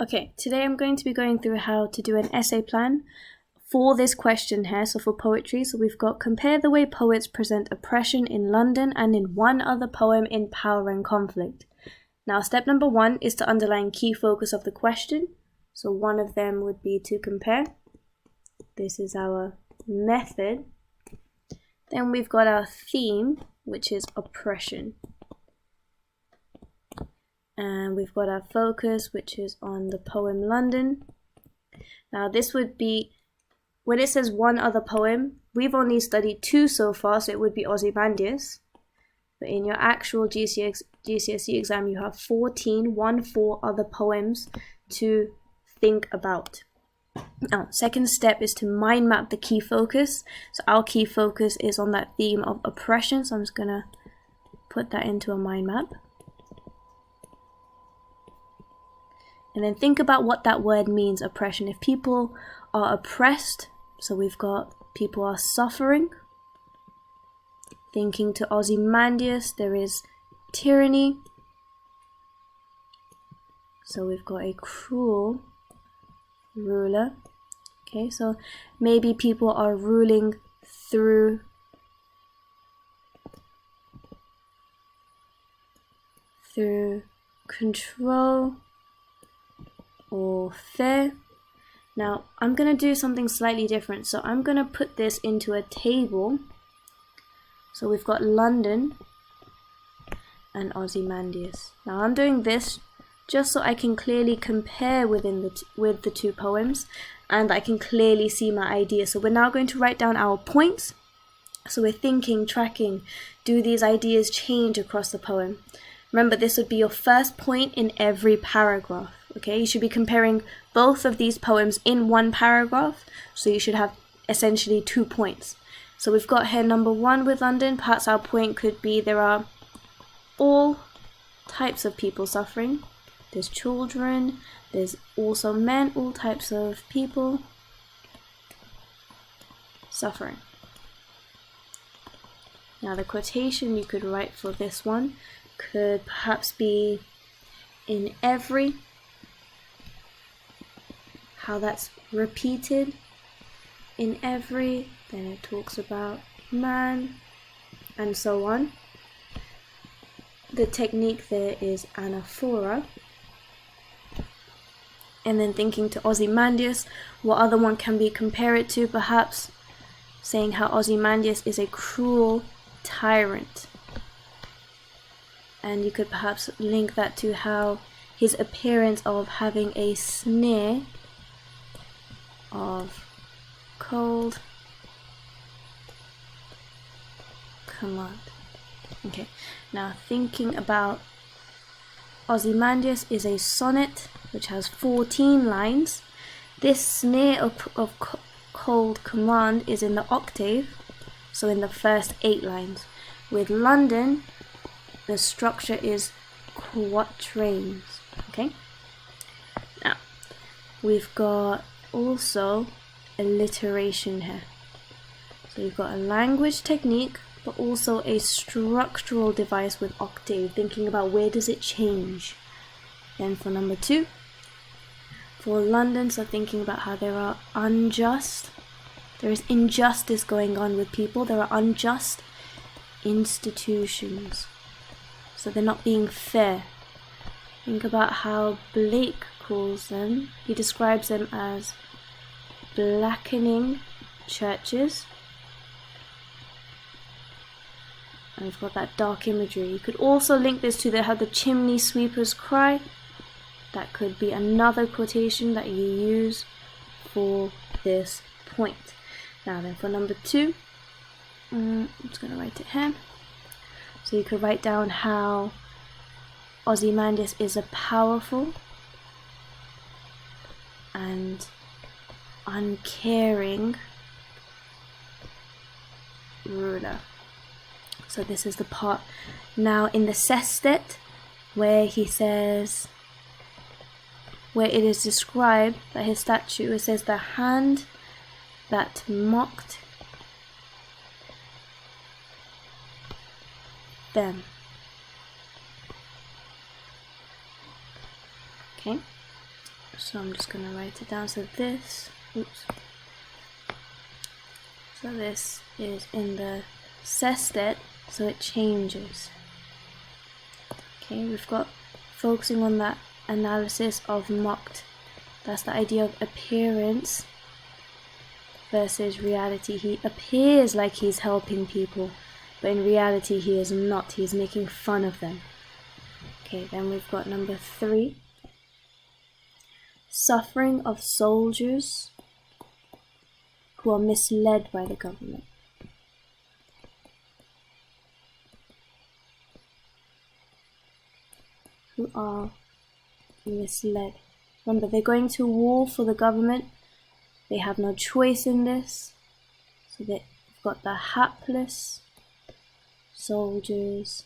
Okay, today I'm going to be going through how to do an essay plan for this question here, so for poetry. So we've got compare the way poets present oppression in London and in one other poem in Power and Conflict. Now, step number 1 is to underline key focus of the question. So one of them would be to compare. This is our method. Then we've got our theme, which is oppression. And we've got our focus, which is on the poem London. Now this would be, when it says one other poem, we've only studied 2 so far, so it would be Ozymandias. But in your actual GCSE exam, you have 4 other poems to think about. Now, second step is to mind map the key focus. So our key focus is on that theme of oppression. So I'm just going to put that into a mind map. And then think about what that word means, oppression. If people are oppressed, so we've got people are suffering. Thinking to Ozymandias, there is tyranny. So we've got a cruel ruler. Okay, so maybe people are ruling through control or fear. Now I'm going to do something slightly different. So I'm going to put this into a table. So we've got London and Ozymandias. Now I'm doing this just so I can clearly compare with the 2 poems, and I can clearly see my idea. So we're now going to write down our points. So we're thinking, tracking, do these ideas change across the poem? Remember, this would be your first point in every paragraph. Okay, you should be comparing both of these poems in one paragraph, so you should have essentially 2 points. So we've got here number 1 with London. Perhaps our point could be there are all types of people suffering. There's children, there's also men, all types of people suffering. Now the quotation you could write for this one could perhaps be in every, how that's repeated in every, then it talks about man, and so on. The technique there is anaphora. And then thinking to Ozymandias, what other one can we compare it to? Perhaps saying how Ozymandias is a cruel tyrant. And you could perhaps link that to how his appearance of having a sneer of cold command. Okay, now thinking about Ozymandias is a sonnet which has 14 lines. This sneer of cold command is in the octave, so in the first 8 lines. With London, the structure is quatrains. Okay, now we've got also alliteration here. So you've got a language technique, but also a structural device with octave, thinking about where does it change. Then for number 2, for London, so thinking about how there is injustice going on with people, there are unjust institutions, so they're not being fair. Think about how Blake calls them, he describes them as blackening churches. And we've got that dark imagery. You could also link this to how the chimney sweepers cry. That could be another quotation that you use for this point. Now then, for number 2, I'm just going to write it here. So you could write down how Ozymandias is a powerful and uncaring ruler. So this is the part now in the sestet where he says, where it is described that his statue, it says the hand that mocked them. Okay, So I'm just gonna write it down. So this, oops. So this is in the sestet, so it changes. Okay, we've got focusing on that analysis of mocked. That's the idea of appearance versus reality. He appears like he's helping people, but in reality he is not. He's making fun of them. Okay, then we've got number 3. Suffering of soldiers who are misled by the government. Who are misled. Remember, they're going to war for the government. They have no choice in this. So they've got the hapless soldiers.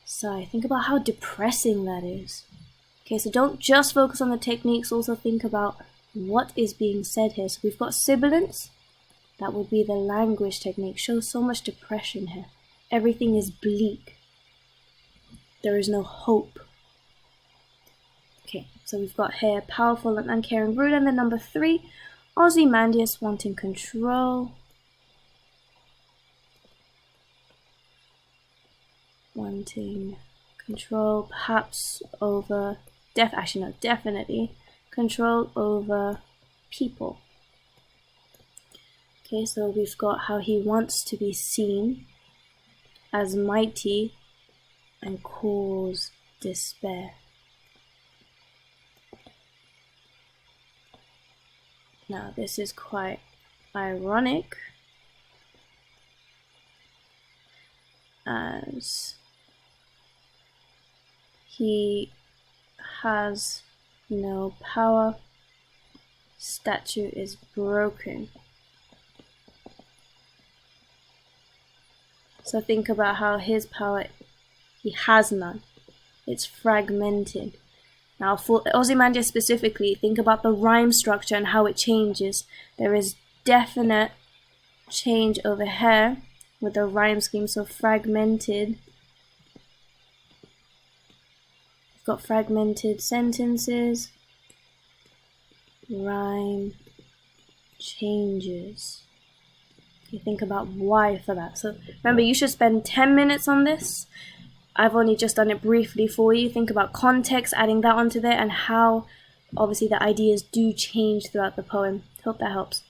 So think about how depressing that is. Okay, so don't just focus on the techniques, also think about what is being said here. So we've got sibilance. That would be the language technique. Shows so much depression here. Everything is bleak. There is no hope. Okay, so we've got here powerful and uncaring ruler. And then number 3, Ozymandias wanting control. Wanting control, perhaps over, definitely control over people. Okay, so we've got how he wants to be seen as mighty and cause despair. Now this is quite ironic, as he has no power, statue is broken. So think about how his power, he has none. It's fragmented. Now for Ozymandias specifically, think about the rhyme structure and how it changes. There is definite change over here with the rhyme scheme, so fragmented. We've got fragmented sentences, rhyme changes. You think about why for that. So remember, you should spend 10 minutes on this. I've only just done it briefly for you. Think about context, adding that onto there, and how obviously the ideas do change throughout the poem. Hope that helps.